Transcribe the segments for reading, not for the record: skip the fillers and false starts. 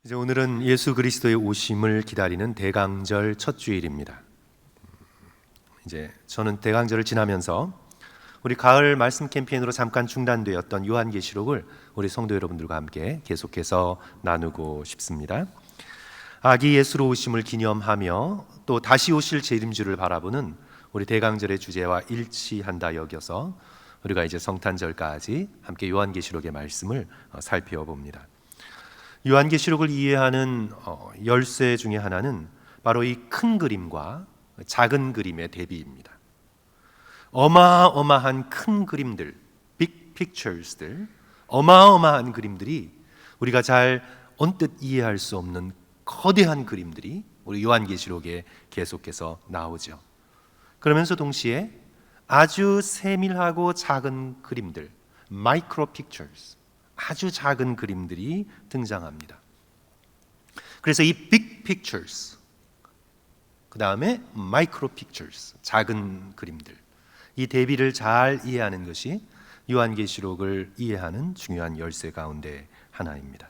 이제 오늘은 예수 그리스도의 오심을 기다리는 대강절 첫 주일입니다. 이제 저는 대강절을 지나면서 우리 가을 말씀 캠페인으로 잠깐 중단되었던 요한계시록을 우리 성도 여러분들과 함께 계속해서 나누고 싶습니다. 아기 예수로 오심을 기념하며 또 다시 오실 재림주를 바라보는 우리 대강절의 주제와 일치한다 여겨서 우리가 이제 성탄절까지 함께 요한계시록의 말씀을 살펴봅니다. 요한계시록을 이해하는 열쇠 중에 하나는 바로 이 큰 그림과 작은 그림의 대비입니다. 어마어마한 큰 그림들, big pictures들, 어마어마한 그림들이 우리가 잘 언뜻 이해할 수 없는 거대한 그림들이 우리 요한계시록에 계속해서 나오죠. 그러면서 동시에 아주 세밀하고 작은 그림들, micro pictures, 아주 작은 그림들이 등장합니다. 그래서 이 big pictures, 그 다음에 micro pictures, 작은 그림들, 이 대비를 잘 이해하는 것이 요한계시록을 이해하는 중요한 열쇠 가운데 하나입니다.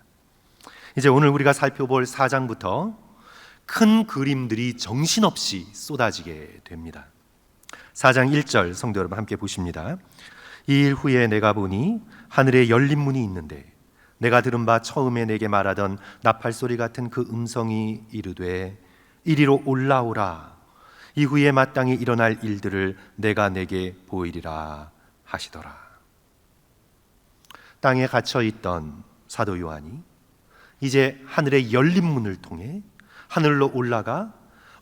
이제 오늘 우리가 살펴볼 4장부터 큰 그림들이 정신없이 쏟아지게 됩니다. 4장 1절 성도 여러분 함께 보십니다. 이 일 후에 내가 보니 하늘에 열린 문이 있는데 내가 들은 바 처음에 내게 말하던 나팔소리 같은 그 음성이 이르되 이리로 올라오라. 이후에 마땅히 일어날 일들을 내가 내게 보이리라 하시더라. 땅에 갇혀있던 사도 요한이 이제 하늘의 열린 문을 통해 하늘로 올라가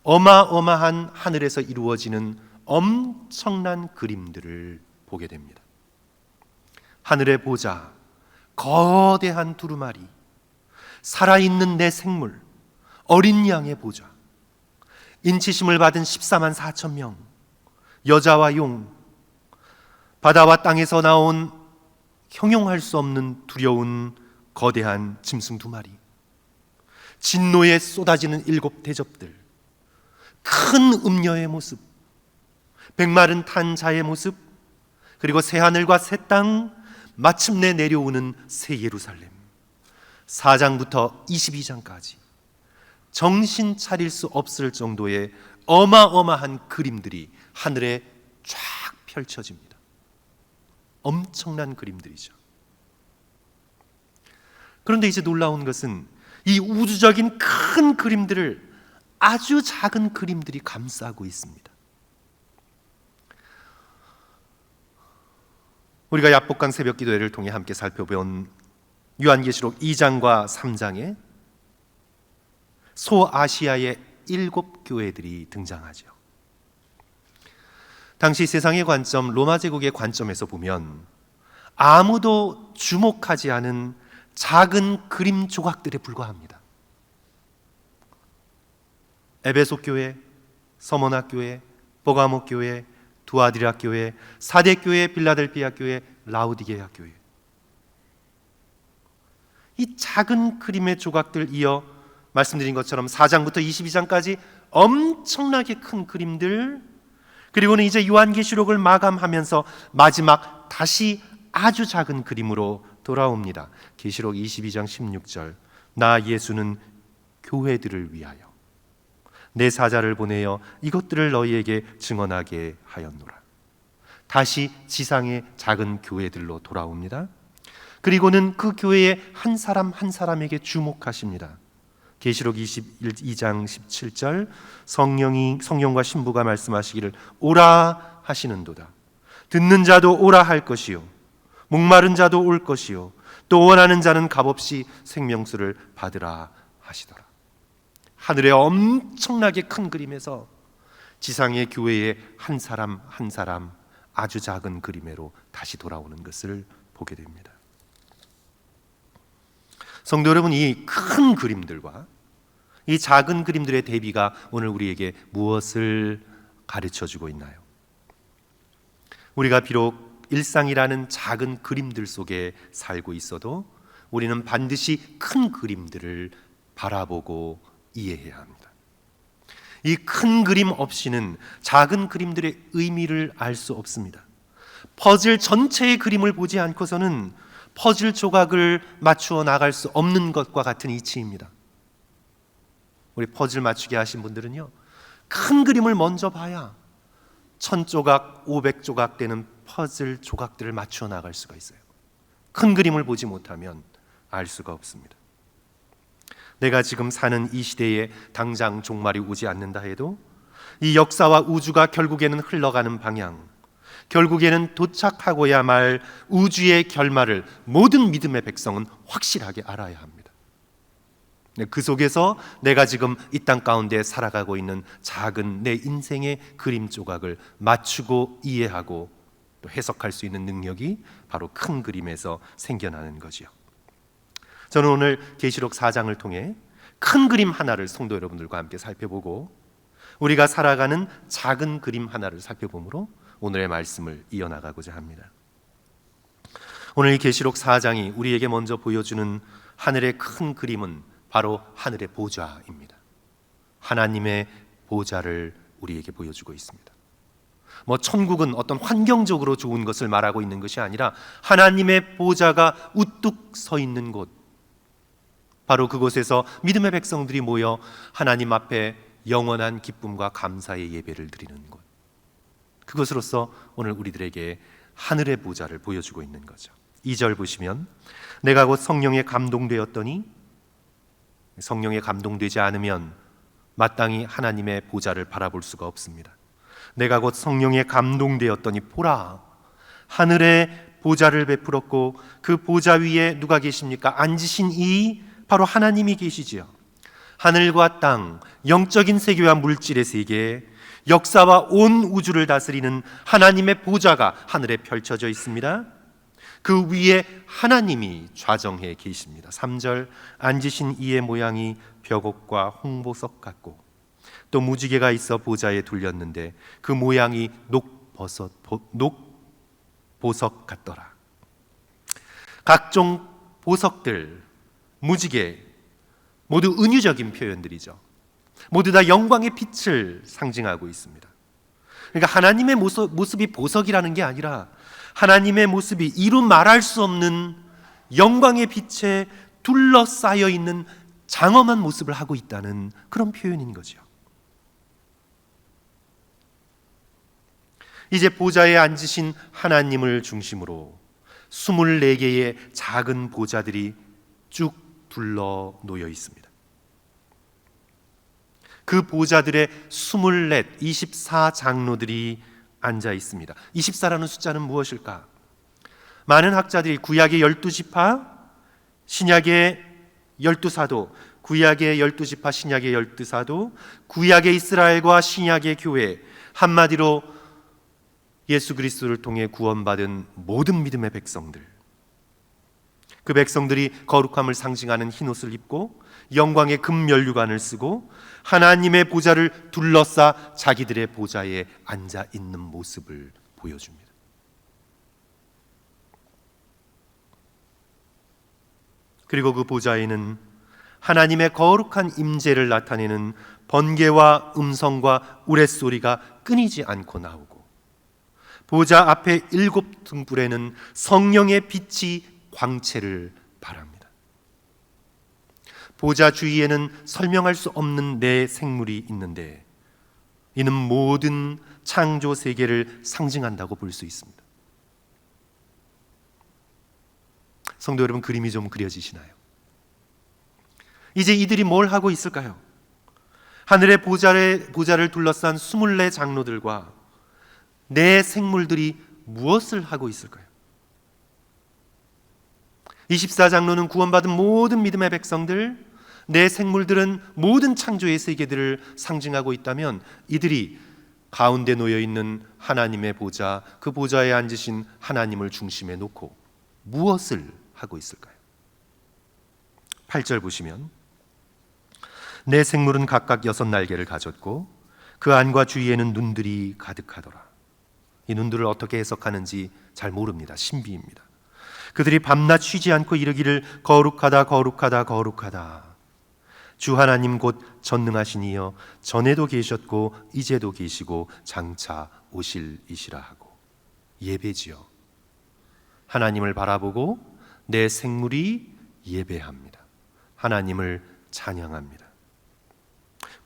어마어마한 하늘에서 이루어지는 엄청난 그림들을 보게 됩니다. 하늘의 보좌, 거대한 두루마리, 살아있는 내 생물, 어린 양의 보좌, 인치심을 받은 14만 4천 명, 여자와 용, 바다와 땅에서 나온 형용할 수 없는 두려운 거대한 짐승 2마리, 진노에 쏟아지는 7 대접들, 큰 음녀의 모습, 백마른 탄 자의 모습, 그리고 새하늘과 새 땅, 마침내 내려오는 새 예루살렘. 4장부터 22장까지 정신 차릴 수 없을 정도의 어마어마한 그림들이 하늘에 쫙 펼쳐집니다. 엄청난 그림들이죠. 그런데 이제 놀라운 것은 이 우주적인 큰 그림들을 아주 작은 그림들이 감싸고 있습니다. 우리가 야복강 새벽기도회를 통해 함께 살펴본 요한계시록 2장과 3장에 소아시아의 7 교회들이 등장하죠. 당시 세상의 관점, 로마 제국의 관점에서 보면 아무도 주목하지 않은 작은 그림 조각들에 불과합니다. 에베소 교회, 서머나 교회, 버가모 교회, 두아디라 교회, 사대 교회, 빌라델피아 교회, 라우디게아 교회. 이 작은 그림의 조각들 이어 말씀드린 것처럼 4장부터 22장까지 엄청나게 큰 그림들, 그리고는 이제 요한계시록을 마감하면서 마지막 다시 아주 작은 그림으로 돌아옵니다. 계시록 22장 16절, 나 예수는 교회들을 위하여 내 사자를 보내어 이것들을 너희에게 증언하게 하였노라. 다시 지상의 작은 교회들로 돌아옵니다. 그리고는 그 교회의 한 사람 한 사람에게 주목하십니다. 계시록 22장 17절, 성령과 신부가 말씀하시기를 오라 하시는도다. 듣는 자도 오라 할 것이요, 목마른 자도 올 것이요, 또 원하는 자는 값없이 생명수를 받으라 하시더라. 하늘의 엄청나게 큰 그림에서 지상의 교회의 한 사람 한 사람 아주 작은 그림으로 다시 돌아오는 것을 보게 됩니다. 성도 여러분, 이 큰 그림들과 이 작은 그림들의 대비가 오늘 우리에게 무엇을 가르쳐주고 있나요? 우리가 비록 일상이라는 작은 그림들 속에 살고 있어도 우리는 반드시 큰 그림들을 바라보고 이해해야 합니다. 이 큰 그림 없이는 작은 그림들의 의미를 알 수 없습니다. 퍼즐 전체의 그림을 보지 않고서는 퍼즐 조각을 맞추어 나갈 수 없는 것과 같은 이치입니다. 우리 퍼즐 맞추게 하신 분들은요, 큰 그림을 먼저 봐야 1000조각, 500조각 되는 퍼즐 조각들을 맞추어 나갈 수가 있어요. 큰 그림을 보지 못하면 알 수가 없습니다. 내가 지금 사는 이 시대에 당장 종말이 오지 않는다 해도 이 역사와 우주가 결국에는 흘러가는 방향, 결국에는 도착하고야 말 우주의 결말을 모든 믿음의 백성은 확실하게 알아야 합니다. 그 속에서 내가 지금 이 땅 가운데 살아가고 있는 작은 내 인생의 그림 조각을 맞추고 이해하고 또 해석할 수 있는 능력이 바로 큰 그림에서 생겨나는 거지요. 저는 오늘 계시록 4장을 통해 큰 그림 하나를 성도 여러분들과 함께 살펴보고 우리가 살아가는 작은 그림 하나를 살펴보므로 오늘의 말씀을 이어나가고자 합니다. 오늘 이 계시록 4장이 우리에게 먼저 보여주는 하늘의 큰 그림은 바로 하늘의 보좌입니다. 하나님의 보좌를 우리에게 보여주고 있습니다. 천국은 어떤 환경적으로 좋은 것을 말하고 있는 것이 아니라 하나님의 보좌가 우뚝 서 있는 곳, 바로 그곳에서 믿음의 백성들이 모여 하나님 앞에 영원한 기쁨과 감사의 예배를 드리는 곳, 그것으로서 오늘 우리들에게 하늘의 보좌를 보여주고 있는 거죠. 2절 보시면 내가 곧 성령에 감동되었더니, 성령에 감동되지 않으면 마땅히 하나님의 보좌를 바라볼 수가 없습니다. 내가 곧 성령에 감동되었더니 보라, 하늘에 보좌를 베풀었고 그 보좌 위에 누가 계십니까? 앉으신 이 바로 하나님이 계시지요. 하늘과 땅, 영적인 세계와 물질의 세계, 역사와 온 우주를 다스리는 하나님의 보좌가 하늘에 펼쳐져 있습니다. 그 위에 하나님이 좌정해 계십니다. 3절 앉으신 이의 모양이 벽옥과 홍보석 같고 또 무지개가 있어 보좌에 둘렸는데 그 모양이 녹보석 같더라. 각종 보석들, 무지개 모두 은유적인 표현들이죠. 모두 다 영광의 빛을 상징하고 있습니다. 그러니까 하나님의 모습이 보석이라는 게 아니라 하나님의 모습이 이루 말할 수 없는 영광의 빛에 둘러싸여 있는 장엄한 모습을 하고 있다는 그런 표현인 거죠. 이제 보좌에 앉으신 하나님을 중심으로 24개의 작은 보좌들이 쭉 둘러 놓여 있습니다. 그 보좌들의 24장로들이 앉아 있습니다. 24라는 숫자는 무엇일까? 많은 학자들이 구약의 12지파, 신약의 12사도, 구약의 12지파, 신약의 12사도, 구약의 이스라엘과 신약의 교회, 한마디로 예수 그리스도를 통해 구원받은 모든 믿음의 백성들, 그 백성들이 거룩함을 상징하는 흰옷을 입고 영광의 금면류관을 쓰고 하나님의 보좌를 둘러싸 자기들의 보좌에 앉아 있는 모습을 보여줍니다. 그리고 그 보좌에는 하나님의 거룩한 임재를 나타내는 번개와 음성과 우레소리가 끊이지 않고 나오고 보좌 앞에 7 등불에는 성령의 빛이 광채를 발합니다. 보좌 주위에는 설명할 수 없는 내 생물이 있는데 이는 모든 창조 세계를 상징한다고 볼 수 있습니다. 성도 여러분, 그림이 좀 그려지시나요? 이제 이들이 뭘 하고 있을까요? 하늘의 보좌를 둘러싼 24장로들과 내 생물들이 무엇을 하고 있을까요? 24장로는 구원받은 모든 믿음의 백성들, 내 생물들은 모든 창조의 세계들을 상징하고 있다면 이들이 가운데 놓여있는 하나님의 보좌, 그 보좌에 앉으신 하나님을 중심에 놓고 무엇을 하고 있을까요? 8절 보시면 내 생물은 각각 6날개를 가졌고 그 안과 주위에는 눈들이 가득하더라. 이 눈들을 어떻게 해석하는지 잘 모릅니다. 신비입니다. 그들이 밤낮 쉬지 않고 이르기를 거룩하다 거룩하다 거룩하다. 주 하나님 곧 전능하신 이여 전에도 계셨고 이제도 계시고 장차 오실이시라 하고 예배지요. 하나님을 바라보고 내 생물이 예배합니다. 하나님을 찬양합니다.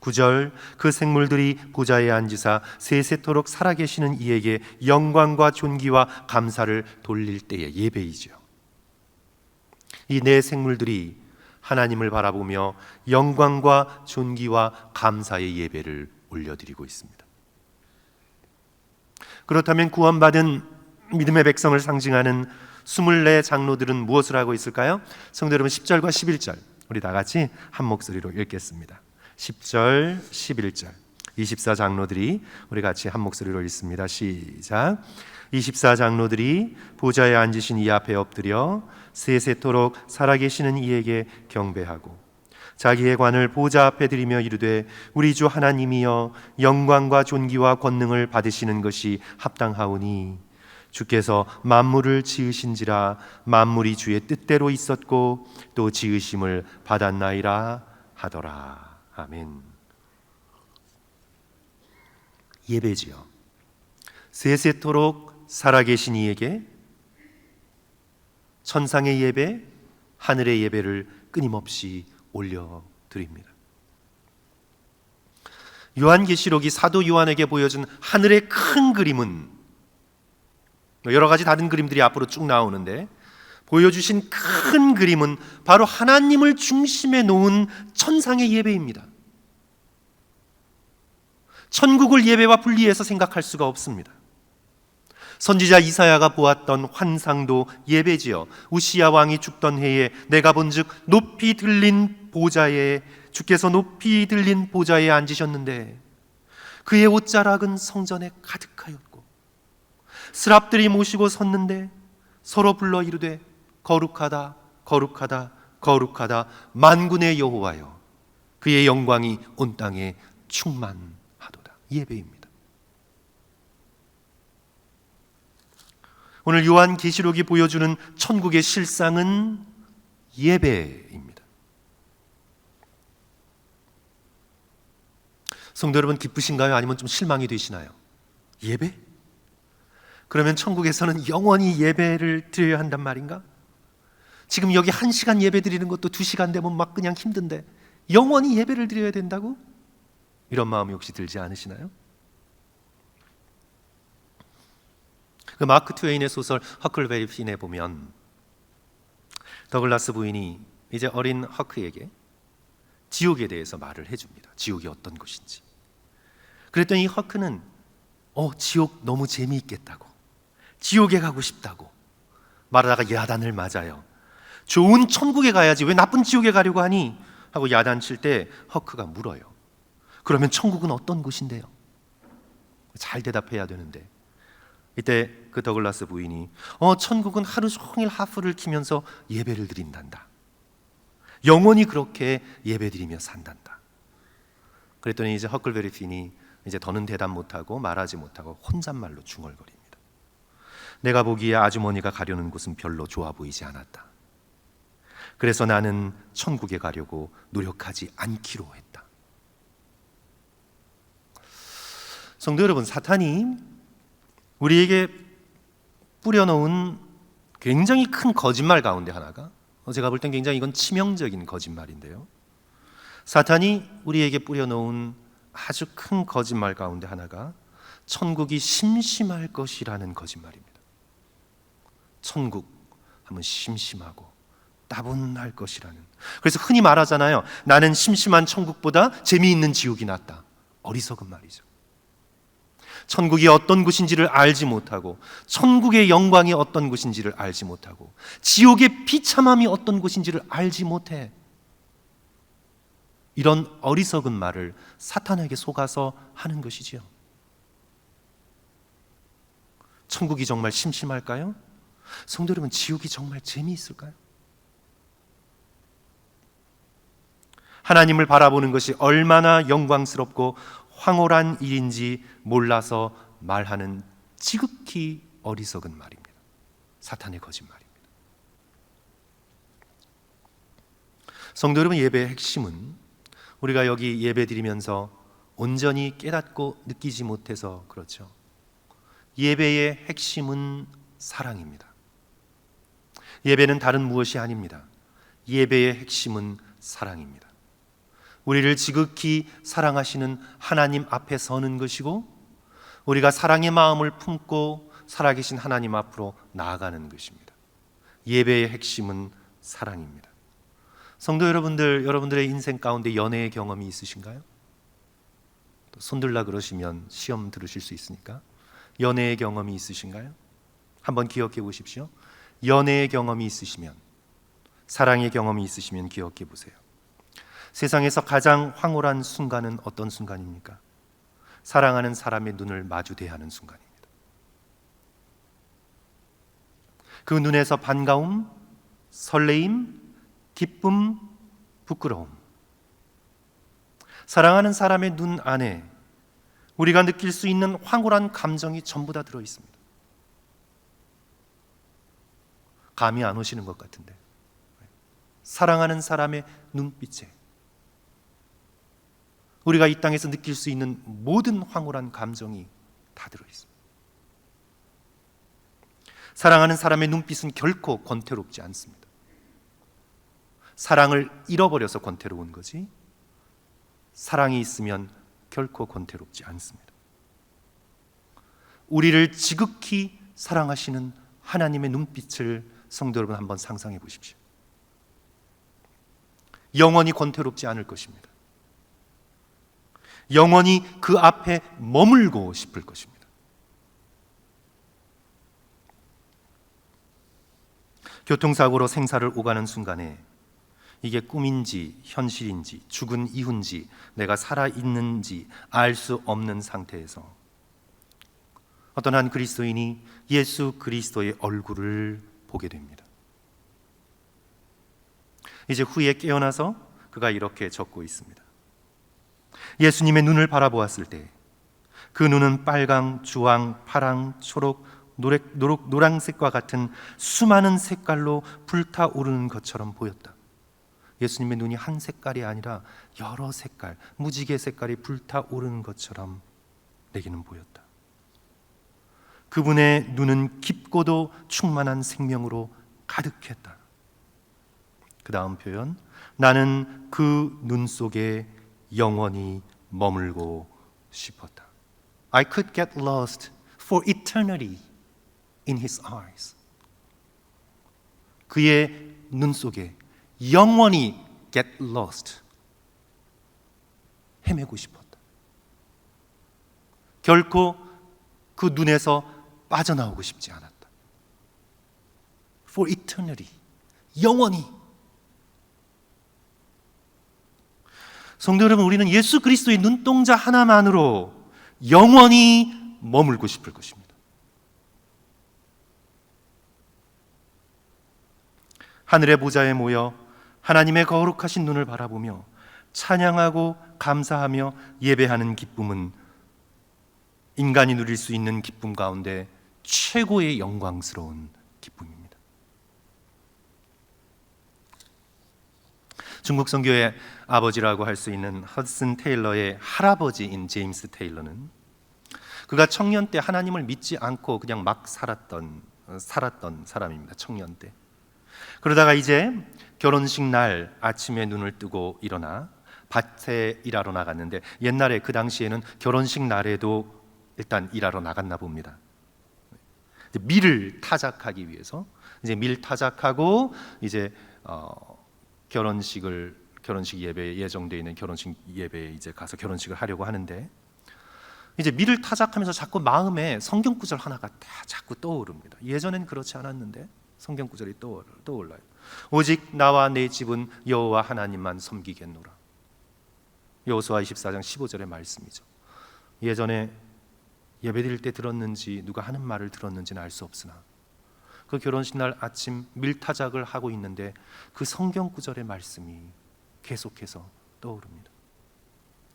9절 그 생물들이 보좌에 앉으사 세세토록 살아계시는 이에게 영광과 존귀와 감사를 돌릴 때의 예배이죠. 이 네 생물들이 하나님을 바라보며 영광과 존귀와 감사의 예배를 올려드리고 있습니다. 그렇다면 구원받은 믿음의 백성을 상징하는 24 장로들은 무엇을 하고 있을까요? 성도 여러분, 10절과 11절 우리 다 같이 한 목소리로 읽겠습니다. 10절, 11절 24 장로들이 우리 같이 한 목소리로 읽습니다. 시작. 24 장로들이 보좌에 앉으신 이 앞에 엎드려 세세토록 살아계시는 이에게 경배하고 자기의 관을 보좌 앞에 드리며 이르되 우리 주 하나님이여 영광과 존귀와 권능을 받으시는 것이 합당하오니 주께서 만물을 지으신지라 만물이 주의 뜻대로 있었고 또 지으심을 받았나이다 하더라. 아멘. 예배지요. 세세토록 살아계신 이에게 천상의 예배, 하늘의 예배를 끊임없이 올려드립니다. 요한계시록이 사도 요한에게 보여준 하늘의 큰 그림은 여러 가지 다른 그림들이 앞으로 쭉 나오는데 보여주신 큰 그림은 바로 하나님을 중심에 놓은 천상의 예배입니다. 천국을 예배와 분리해서 생각할 수가 없습니다. 선지자 이사야가 보았던 환상도 예배지요. 우시야 왕이 죽던 해에 내가 본즉 높이 들린 보좌에 주께서 높이 들린 보좌에 앉으셨는데 그의 옷자락은 성전에 가득하였고 스랍들이 모시고 섰는데 서로 불러 이르되 거룩하다 거룩하다 거룩하다 만군의 여호와여 그의 영광이 온 땅에 충만하도다. 예배입니다. 오늘 요한계시록이 보여주는 천국의 실상은 예배입니다. 성도 여러분, 기쁘신가요? 아니면 좀 실망이 되시나요? 예배? 그러면 천국에서는 영원히 예배를 드려야 한단 말인가? 지금 여기 1시간 예배 드리는 것도 2시간 되면 막 그냥 힘든데 영원히 예배를 드려야 된다고? 이런 마음이 혹시 들지 않으시나요? 그 마크 트웨인의 소설 허클베리 핀에 보면 더글라스 부인이 이제 어린 허크에게 지옥에 대해서 말을 해줍니다. 지옥이 어떤 곳인지. 그랬더니 이 허크는 지옥 너무 재미있겠다고, 지옥에 가고 싶다고 말하다가 야단을 맞아요. 좋은 천국에 가야지 왜 나쁜 지옥에 가려고 하니? 하고 야단칠 때 허크가 물어요. 그러면 천국은 어떤 곳인데요? 잘 대답해야 되는데 이때 그 더글라스 부인이 천국은 하루 종일 하프를 키면서 예배를 드린단다. 영원히 그렇게 예배드리며 산단다. 그랬더니 이제 허클베리 핀이 이제 더는 대답 못하고 말하지 못하고 혼잣말로 중얼거립니다. 내가 보기에 아주머니가 가려는 곳은 별로 좋아 보이지 않았다. 그래서 나는 천국에 가려고 노력하지 않기로 했다. 성도 여러분, 사탄이 우리에게 뿌려놓은 굉장히 큰 거짓말 가운데 하나가, 제가 볼 땐 굉장히 이건 치명적인 거짓말인데요, 사탄이 우리에게 뿌려놓은 아주 큰 거짓말 가운데 하나가 천국이 심심할 것이라는 거짓말입니다. 천국 하면 심심하고 따분할 것이라는. 그래서 흔히 말하잖아요. 나는 심심한 천국보다 재미있는 지옥이 낫다. 어리석은 말이죠. 천국이 어떤 곳인지를 알지 못하고, 천국의 영광이 어떤 곳인지를 알지 못하고, 지옥의 비참함이 어떤 곳인지를 알지 못해. 이런 어리석은 말을 사탄에게 속아서 하는 것이지요. 천국이 정말 심심할까요? 성도 여러분, 지옥이 정말 재미있을까요? 하나님을 바라보는 것이 얼마나 영광스럽고 황홀한 일인지 몰라서 말하는 지극히 어리석은 말입니다. 사탄의 거짓말입니다. 성도 여러분, 예배의 핵심은 우리가 여기 예배 드리면서 온전히 깨닫고 느끼지 못해서 그렇죠. 예배의 핵심은 사랑입니다. 예배는 다른 무엇이 아닙니다. 예배의 핵심은 사랑입니다. 우리를 지극히 사랑하시는 하나님 앞에 서는 것이고, 우리가 사랑의 마음을 품고 살아계신 하나님 앞으로 나아가는 것입니다. 예배의 핵심은 사랑입니다. 성도 여러분들, 여러분들의 인생 가운데 연애의 경험이 있으신가요? 손들라 그러시면 시험 들으실 수 있으니까. 연애의 경험이 있으신가요? 한번 기억해 보십시오. 연애의 경험이 있으시면, 사랑의 경험이 있으시면 기억해 보세요. 세상에서 가장 황홀한 순간은 어떤 순간입니까? 사랑하는 사람의 눈을 마주 대하는 순간입니다. 그 눈에서 반가움, 설레임, 기쁨, 부끄러움, 사랑하는 사람의 눈 안에 우리가 느낄 수 있는 황홀한 감정이 전부 다 들어 있습니다. 감이 안 오시는 것 같은데, 사랑하는 사람의 눈빛에 우리가 이 땅에서 느낄 수 있는 모든 황홀한 감정이 다 들어 있습니다. 사랑하는 사람의 눈빛은 결코 권태롭지 않습니다. 사랑을 잃어버려서 권태로운 거지, 사랑이 있으면 결코 권태롭지 않습니다. 우리를 지극히 사랑하시는 하나님의 눈빛을 성도 여러분 한번 상상해 보십시오. 영원히 권태롭지 않을 것입니다. 영원히 그 앞에 머물고 싶을 것입니다. 교통사고로 생사를 오가는 순간에 이게 꿈인지 현실인지 죽은 이후인지 내가 살아있는지 알 수 없는 상태에서 어떤 한 그리스도인이 예수 그리스도의 얼굴을 보게 됩니다. 이제 후에 깨어나서 그가 이렇게 적고 있습니다. 예수님의 눈을 바라보았을 때 그 눈은 빨강, 주황, 파랑, 초록, 노란색과 같은 수많은 색깔로 불타오르는 것처럼 보였다. 예수님의 눈이 한 색깔이 아니라 여러 색깔, 무지개 색깔이 불타오르는 것처럼 내게는 보였다. 그분의 눈은 깊고도 충만한 생명으로 가득했다. 그 다음 표현, 나는 그 눈 속에 영원히 머물고 싶었다. I could get lost for eternity in his eyes. 그의 눈 속에 영원히 get lost, 헤매고 싶었다. 결코 그 눈에서 빠져나오고 싶지 않았다. For eternity, 영원히. 성도 여러분, 우리는 예수 그리스도의 눈동자 하나만으로 영원히 머물고 싶을 것입니다. 하늘의 보좌에 모여 하나님의 거룩하신 눈을 바라보며 찬양하고 감사하며 예배하는 기쁨은 인간이 누릴 수 있는 기쁨 가운데 최고의 영광스러운 기쁨입니다. 중국 선교의 아버지라고 할 수 있는 허드슨 테일러의 할아버지인 제임스 테일러는 그가 청년 때 하나님을 믿지 않고 그냥 막 살았던 사람입니다. 청년 때. 그러다가 이제 결혼식 날 아침에 눈을 뜨고 일어나 밭에 일하러 나갔는데, 옛날에 그 당시에는 결혼식 날에도 일단 일하러 나갔나 봅니다. 밀을 타작하기 위해서 이제 밀 타작하고 이제 결혼식 예배에 예정되어 있는 결혼식 예배에 이제 가서 결혼식을 하려고 하는데, 이제 밀을 타작하면서 자꾸 마음에 성경 구절 하나가 자꾸 떠오릅니다. 예전엔 그렇지 않았는데 성경 구절이 떠올라요. 오직 나와 내 집은 여호와 하나님만 섬기겠노라. 여호수아 24장 15절의 말씀이죠. 예전에 예배드릴 때 들었는지 누가 하는 말을 들었는지는 알 수 없으나 그 결혼식 날 아침 밀타작을 하고 있는데 그 성경 구절의 말씀이 계속해서 떠오릅니다.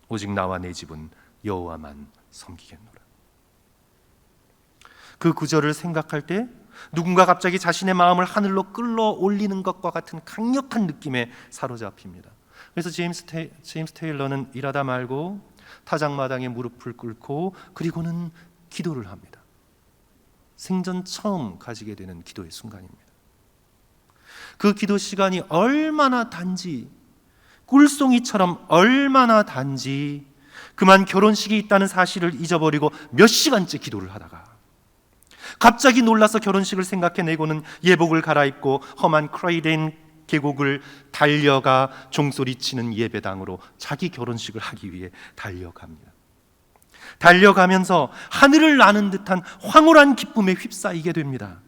오직 나와 내 집은 여호와만 섬기겠노라. 그 구절을 생각할 때 누군가 갑자기 자신의 마음을 하늘로 끌어올리는 것과 같은 강력한 느낌에 사로잡힙니다. 그래서 제임스 테일러는 일하다 말고 타작마당에 무릎을 꿇고 그리고는 기도를 합니다. 생전 처음 가지게 되는 기도의 순간입니다. 그 기도 시간이 얼마나 단지 꿀송이처럼 얼마나 단지 그만 결혼식이 있다는 사실을 잊어버리고 몇 시간째 기도를 하다가 갑자기 놀라서 결혼식을 생각해내고는 예복을 갈아입고 험한 크레이덴 계곡을 달려가 종소리치는 예배당으로 자기 결혼식을 하기 위해 달려갑니다. 달려가면서 하늘을 나는 듯한 황홀한 기쁨에 휩싸이게 됩니다.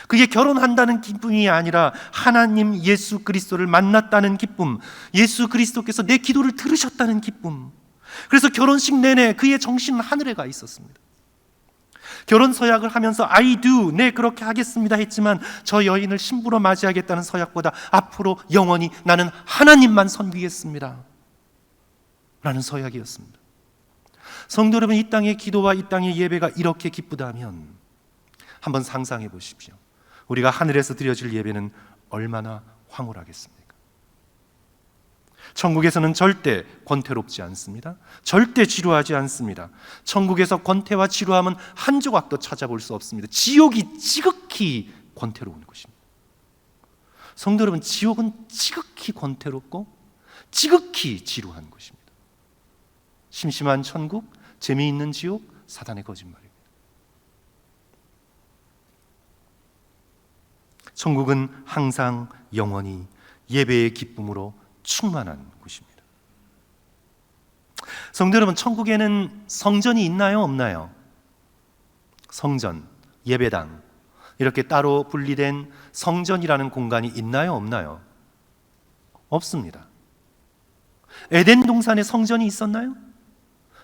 그게 결혼한다는 기쁨이 아니라 하나님 예수 그리스도를 만났다는 기쁨, 예수 그리스도께서 내 기도를 들으셨다는 기쁨. 그래서 결혼식 내내 그의 정신은 하늘에 가 있었습니다. 결혼 서약을 하면서 I do, 네 그렇게 하겠습니다 했지만 저 여인을 신부로 맞이하겠다는 서약보다 앞으로 영원히 나는 하나님만 섬기겠습니다 라는 서약이었습니다. 성도 여러분, 이 땅의 기도와 이 땅의 예배가 이렇게 기쁘다면 한번 상상해 보십시오. 우리가 하늘에서 드려질 예배는 얼마나 황홀하겠습니까? 천국에서는 절대 권태롭지 않습니다. 절대 지루하지 않습니다. 천국에서 권태와 지루함은 한 조각도 찾아볼 수 없습니다. 지옥이 지극히 권태로운 곳입니다. 성도 여러분, 지옥은 지극히 권태롭고 지극히 지루한 곳입니다. 심심한 천국, 재미있는 지옥, 사단의 거짓말입니다. 천국은 항상 영원히 예배의 기쁨으로 충만한 곳입니다. 성도 여러분, 천국에는 성전이 있나요? 없나요? 성전, 예배당, 이렇게 따로 분리된 성전이라는 공간이 있나요? 없나요? 없습니다. 에덴 동산에 성전이 있었나요?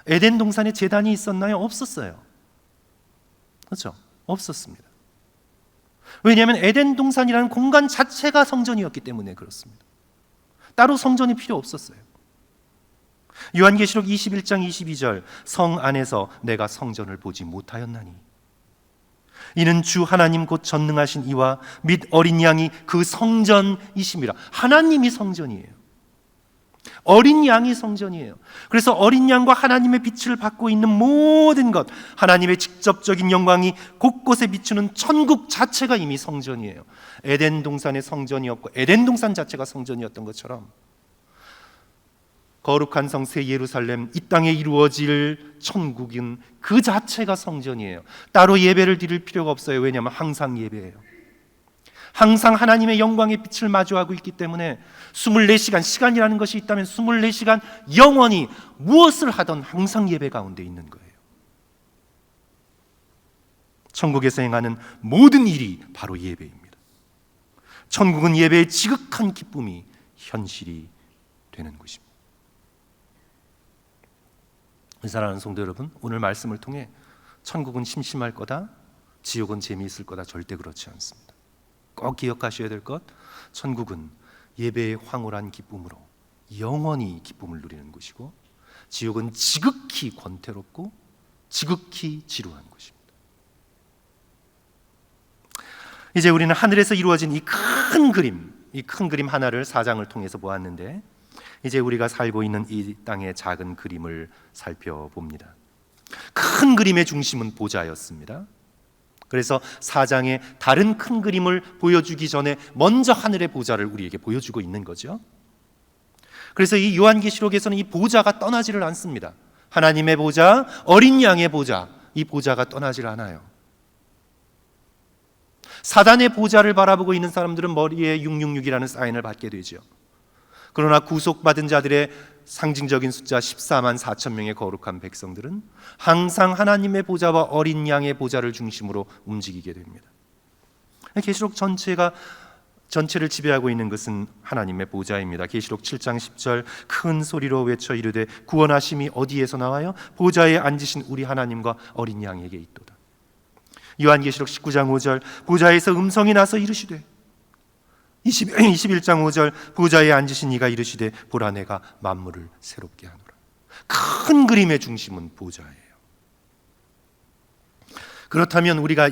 에덴 동산에 제단이 있었나요? 없었어요. 그렇죠? 없었습니다. 왜냐하면 에덴 동산이라는 공간 자체가 성전이었기 때문에 그렇습니다. 따로 성전이 필요 없었어요. 요한계시록 21장 22절, 성 안에서 내가 성전을 보지 못하였나니 이는 주 하나님 곧 전능하신 이와 및 어린 양이 그 성전이심이라. 하나님이 성전이에요. 어린 양이 성전이에요. 그래서 어린 양과 하나님의 빛을 받고 있는 모든 것, 하나님의 직접적인 영광이 곳곳에 비추는 천국 자체가 이미 성전이에요. 에덴 동산의 성전이었고 에덴 동산 자체가 성전이었던 것처럼 거룩한 성 새 예루살렘, 이 땅에 이루어질 천국은 그 자체가 성전이에요. 따로 예배를 드릴 필요가 없어요. 왜냐하면 항상 예배예요. 항상 하나님의 영광의 빛을 마주하고 있기 때문에 24시간, 시간이라는 것이 있다면 24시간 영원히 무엇을 하던 항상 예배 가운데 있는 거예요. 천국에서 행하는 모든 일이 바로 예배입니다. 천국은 예배의 지극한 기쁨이 현실이 되는 곳입니다. 사랑하는 성도 여러분, 오늘 말씀을 통해 천국은 심심할 거다, 지옥은 재미있을 거다, 절대 그렇지 않습니다. 꼭 기억하셔야 될 것, 천국은 예배의 황홀한 기쁨으로 영원히 기쁨을 누리는 곳이고 지옥은 지극히 권태롭고 지극히 지루한 곳입니다. 이제 우리는 하늘에서 이루어진 이 큰 그림 하나를 4장을 통해서 보았는데 이제 우리가 살고 있는 이 땅의 작은 그림을 살펴봅니다. 큰 그림의 중심은 보좌였습니다. 그래서 4장의 다른 큰 그림을 보여주기 전에 먼저 하늘의 보좌를 우리에게 보여주고 있는 거죠. 그래서 이 요한계시록에서는 이 보좌가 떠나지를 않습니다. 하나님의 보좌, 어린 양의 보좌, 이 보좌가 떠나질 않아요. 사단의 보좌를 바라보고 있는 사람들은 머리에 666이라는 사인을 받게 되죠. 그러나 구속받은 자들의 상징적인 숫자 14만 4천 명의 거룩한 백성들은 항상 하나님의 보좌와 어린 양의 보좌를 중심으로 움직이게 됩니다. 계시록 전체를 지배하고 있는 것은 하나님의 보좌입니다. 계시록 7장 10절, 큰 소리로 외쳐 이르되 구원하심이 어디에서 나와요? 보좌에 앉으신 우리 하나님과 어린 양에게 있도다. 요한계시록 19장 5절, 보좌에서 음성이 나서 이르시되 21장 5절, 보좌에 앉으신 이가 이르시되 보라 내가 만물을 새롭게 하노라. 큰 그림의 중심은 보좌예요. 그렇다면 우리가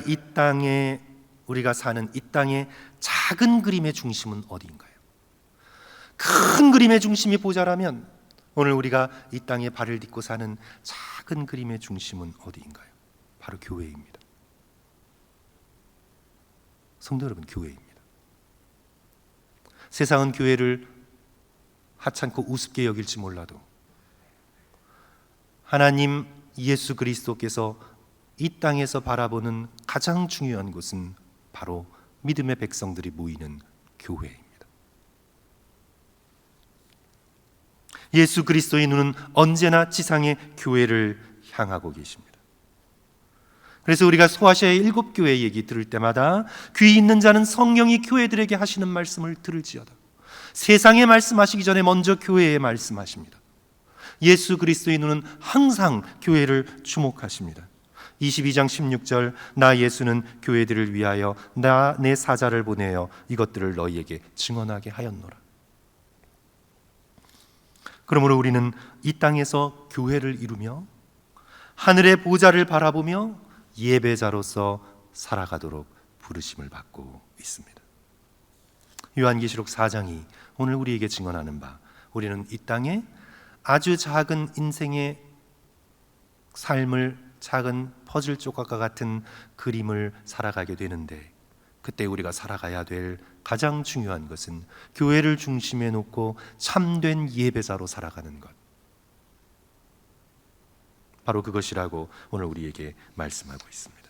사는 이 땅의 작은 그림의 중심은 어디인가요? 큰 그림의 중심이 보좌라면 오늘 우리가 이 땅에 발을 딛고 사는 작은 그림의 중심은 어디인가요? 바로 교회입니다. 성도 여러분, 교회입니다. 세상은 교회를 하찮고 우습게 여길지 몰라도 하나님 예수 그리스도께서 이 땅에서 바라보는 가장 중요한 곳은 바로 믿음의 백성들이 모이는 교회입니다. 예수 그리스도의 눈은 언제나 지상의 교회를 향하고 계십니다. 그래서 우리가 소아시아의 7교회 얘기 들을 때마다 귀 있는 자는 성령이 교회들에게 하시는 말씀을 들을지어다. 세상에 말씀하시기 전에 먼저 교회에 말씀하십니다. 예수 그리스도의 눈은 항상 교회를 주목하십니다. 22장 16절 나 예수는 교회들을 위하여 내 사자를 보내어 이것들을 너희에게 증언하게 하였노라. 그러므로 우리는 이 땅에서 교회를 이루며 하늘의 보좌를 바라보며 예배자로서 살아가도록 부르심을 받고 있습니다. 요한계시록 4장이 오늘 우리에게 증언하는 바, 우리는 이 땅에 아주 작은 인생의 삶을 작은 퍼즐 조각과 같은 그림을 살아가게 되는데, 그때 우리가 살아가야 될 가장 중요한 것은 교회를 중심에 놓고 참된 예배자로 살아가는 것, 바로 그것이라고 오늘 우리에게 말씀하고 있습니다.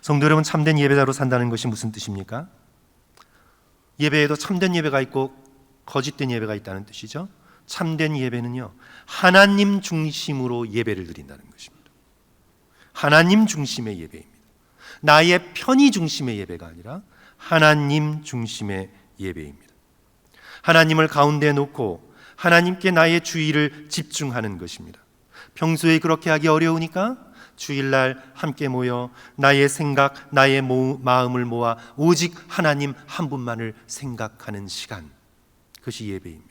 성도 여러분, 참된 예배자로 산다는 것이 무슨 뜻입니까? 예배에도 참된 예배가 있고 거짓된 예배가 있다는 뜻이죠. 참된 예배는요, 하나님 중심으로 예배를 드린다는 것입니다. 하나님 중심의 예배입니다. 나의 편의 중심의 예배가 아니라 하나님 중심의 예배입니다. 하나님을 가운데 놓고 하나님께 나의 주의를 집중하는 것입니다. 평소에 그렇게 하기 어려우니까 주일날 함께 모여 나의 생각, 나의 마음을 모아 오직 하나님 한 분만을 생각하는 시간, 그것이 예배입니다.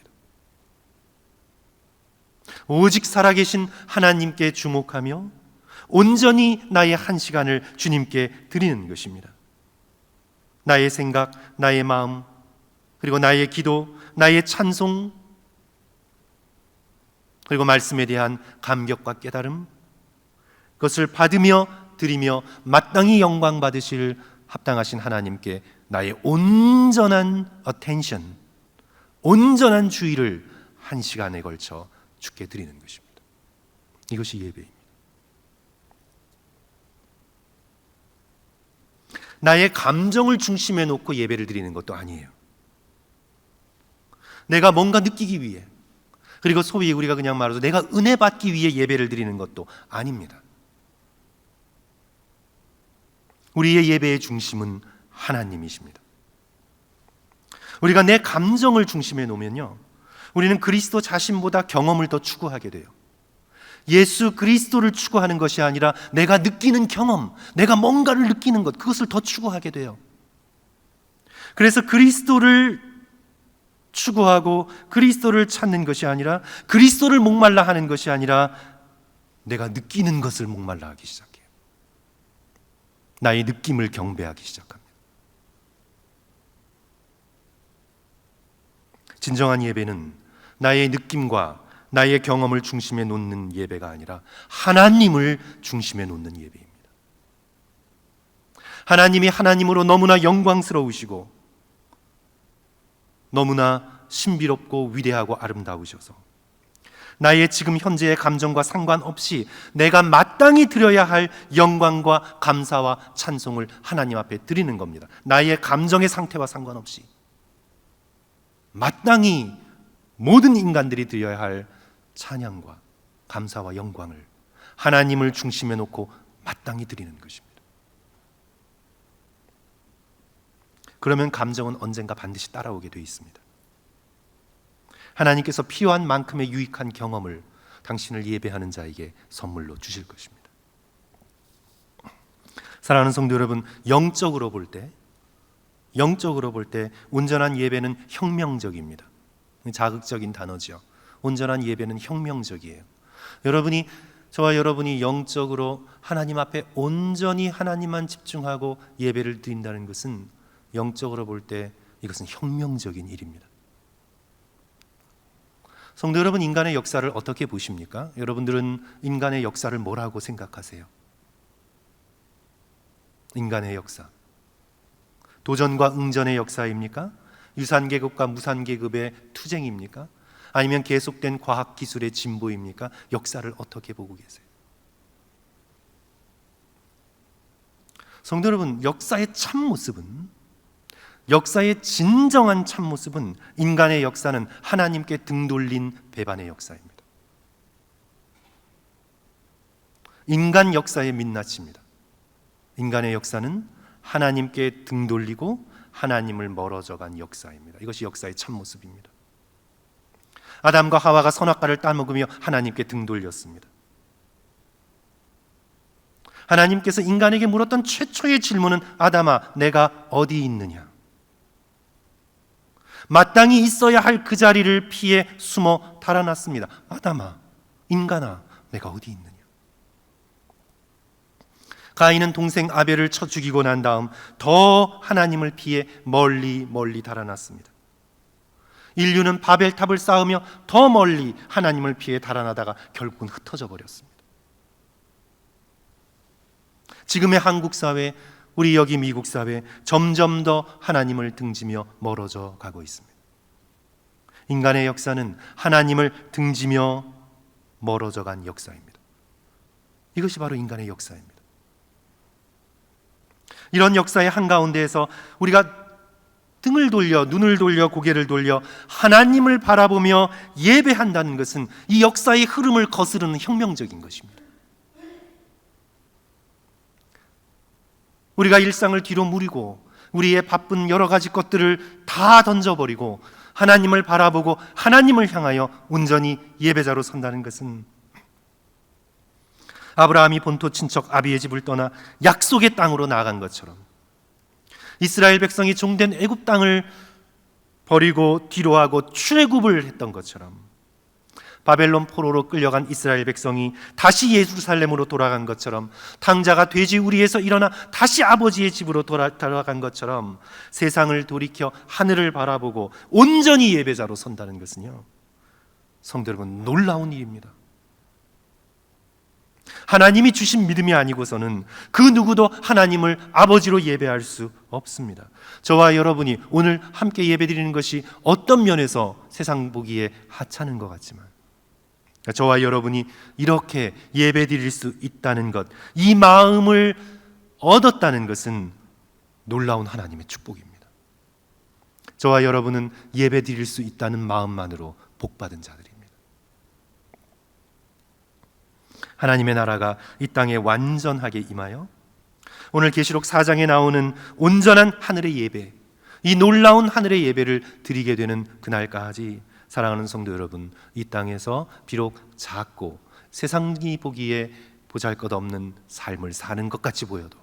오직 살아계신 하나님께 주목하며 온전히 나의 한 시간을 주님께 드리는 것입니다. 나의 생각, 나의 마음, 그리고 나의 기도, 나의 찬송, 그리고 말씀에 대한 감격과 깨달음, 그것을 받으며 드리며 마땅히 영광 받으실 합당하신 하나님께 나의 온전한 attention, 온전한 주의를 한 시간에 걸쳐 주께 드리는 것입니다. 이것이 예배입니다. 나의 감정을 중심에 놓고 예배를 드리는 것도 아니에요. 내가 뭔가 느끼기 위해, 그리고 소위 우리가 그냥 말해서 내가 은혜 받기 위해 예배를 드리는 것도 아닙니다. 우리의 예배의 중심은 하나님이십니다. 우리가 내 감정을 중심에 놓으면요, 우리는 그리스도 자신보다 경험을 더 추구하게 돼요. 예수 그리스도를 추구하는 것이 아니라 내가 느끼는 경험, 내가 뭔가를 느끼는 것, 그것을 더 추구하게 돼요. 그래서 그리스도를 추구하고 그리스도를 찾는 것이 아니라, 그리스도를 목말라 하는 것이 아니라 내가 느끼는 것을 목말라 하기 시작해요. 나의 느낌을 경배하기 시작합니다. 진정한 예배는 나의 느낌과 나의 경험을 중심에 놓는 예배가 아니라 하나님을 중심에 놓는 예배입니다. 하나님이 하나님으로 너무나 영광스러우시고 너무나 신비롭고 위대하고 아름다우셔서 나의 지금 현재의 감정과 상관없이 내가 마땅히 드려야 할 영광과 감사와 찬송을 하나님 앞에 드리는 겁니다. 나의 감정의 상태와 상관없이 마땅히 모든 인간들이 드려야 할 찬양과 감사와 영광을 하나님을 중심에 놓고 마땅히 드리는 것입니다. 그러면 감정은 언젠가 반드시 따라오게 되어 있습니다. 하나님께서 필요한 만큼의 유익한 경험을 당신을 예배하는 자에게 선물로 주실 것입니다. 사랑하는 성도 여러분, 영적으로 볼 때 온전한 예배는 혁명적입니다. 자극적인 단어죠. 온전한 예배는 혁명적이에요. 저와 여러분이 영적으로 하나님 앞에 온전히 하나님만 집중하고 예배를 드린다는 것은 영적으로 볼 때 이것은 혁명적인 일입니다. 성도 여러분, 인간의 역사를 어떻게 보십니까? 여러분들은 인간의 역사를 뭐라고 생각하세요? 인간의 역사, 도전과 응전의 역사입니까? 유산계급과 무산계급의 투쟁입니까? 아니면 계속된 과학기술의 진보입니까? 역사를 어떻게 보고 계세요? 성도 여러분, 역사의 참모습은, 역사의 진정한 참모습은, 인간의 역사는 하나님께 등 돌린 배반의 역사입니다. 인간 역사의 민낯입니다. 인간의 역사는 하나님께 등 돌리고 하나님을 멀어져간 역사입니다. 이것이 역사의 참모습입니다. 아담과 하와가 선악과를 따먹으며 하나님께 등 돌렸습니다. 하나님께서 인간에게 물었던 최초의 질문은 아담아, 내가 어디 있느냐? 마땅히 있어야 할 그 자리를 피해 숨어 달아났습니다. 아담아, 인간아, 내가 어디 있느냐? 가인은 동생 아벨을 쳐 죽이고 난 다음 더 하나님을 피해 멀리 달아났습니다. 인류는 바벨탑을 쌓으며 더 멀리 하나님을 피해 달아나다가 결국은 흩어져 버렸습니다. 지금의 한국 사회, 우리 여기 미국 사회, 점점 더 하나님을 등지며 멀어져 가고 있습니다. 인간의 역사는 하나님을 등지며 멀어져 간 역사입니다. 이것이 바로 인간의 역사입니다. 이런 역사의 한가운데에서 우리가 등을 돌려, 눈을 돌려, 고개를 돌려 하나님을 바라보며 예배한다는 것은 이 역사의 흐름을 거스르는 혁명적인 것입니다. 우리가 일상을 뒤로 무리고 우리의 바쁜 여러 가지 것들을 다 던져버리고 하나님을 바라보고 하나님을 향하여 온전히 예배자로 선다는 것은 아브라함이 본토 친척 아비의 집을 떠나 약속의 땅으로 나아간 것처럼, 이스라엘 백성이 종된 애굽 땅을 버리고 뒤로하고 출애굽을 했던 것처럼, 바벨론 포로로 끌려간 이스라엘 백성이 다시 예루살렘으로 돌아간 것처럼, 탕자가 돼지 우리에서 일어나 다시 아버지의 집으로 돌아간 것처럼 세상을 돌이켜 하늘을 바라보고 온전히 예배자로 선다는 것은요, 성도 여러분, 놀라운 일입니다. 하나님이 주신 믿음이 아니고서는 그 누구도 하나님을 아버지로 예배할 수 없습니다. 저와 여러분이 오늘 함께 예배드리는 것이 어떤 면에서 세상 보기에 하찮은 것 같지만, 저와 여러분이 이렇게 예배드릴 수 있다는 것, 이 마음을 얻었다는 것은 놀라운 하나님의 축복입니다. 저와 여러분은 예배드릴 수 있다는 마음만으로 복받은 자들입니다. 하나님의 나라가 이 땅에 완전하게 임하여 오늘 계시록 4장에 나오는 온전한 하늘의 예배, 이 놀라운 하늘의 예배를 드리게 되는 그날까지 사랑하는 성도 여러분, 이 땅에서 비록 작고 세상이 보기에 보잘것없는 삶을 사는 것 같이 보여도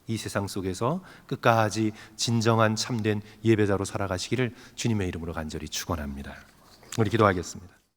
이 세상 속에서 끝까지 진정한 참된 예배자로 살아가시기를 주님의 이름으로 간절히 축원합니다. 우리 기도하겠습니다.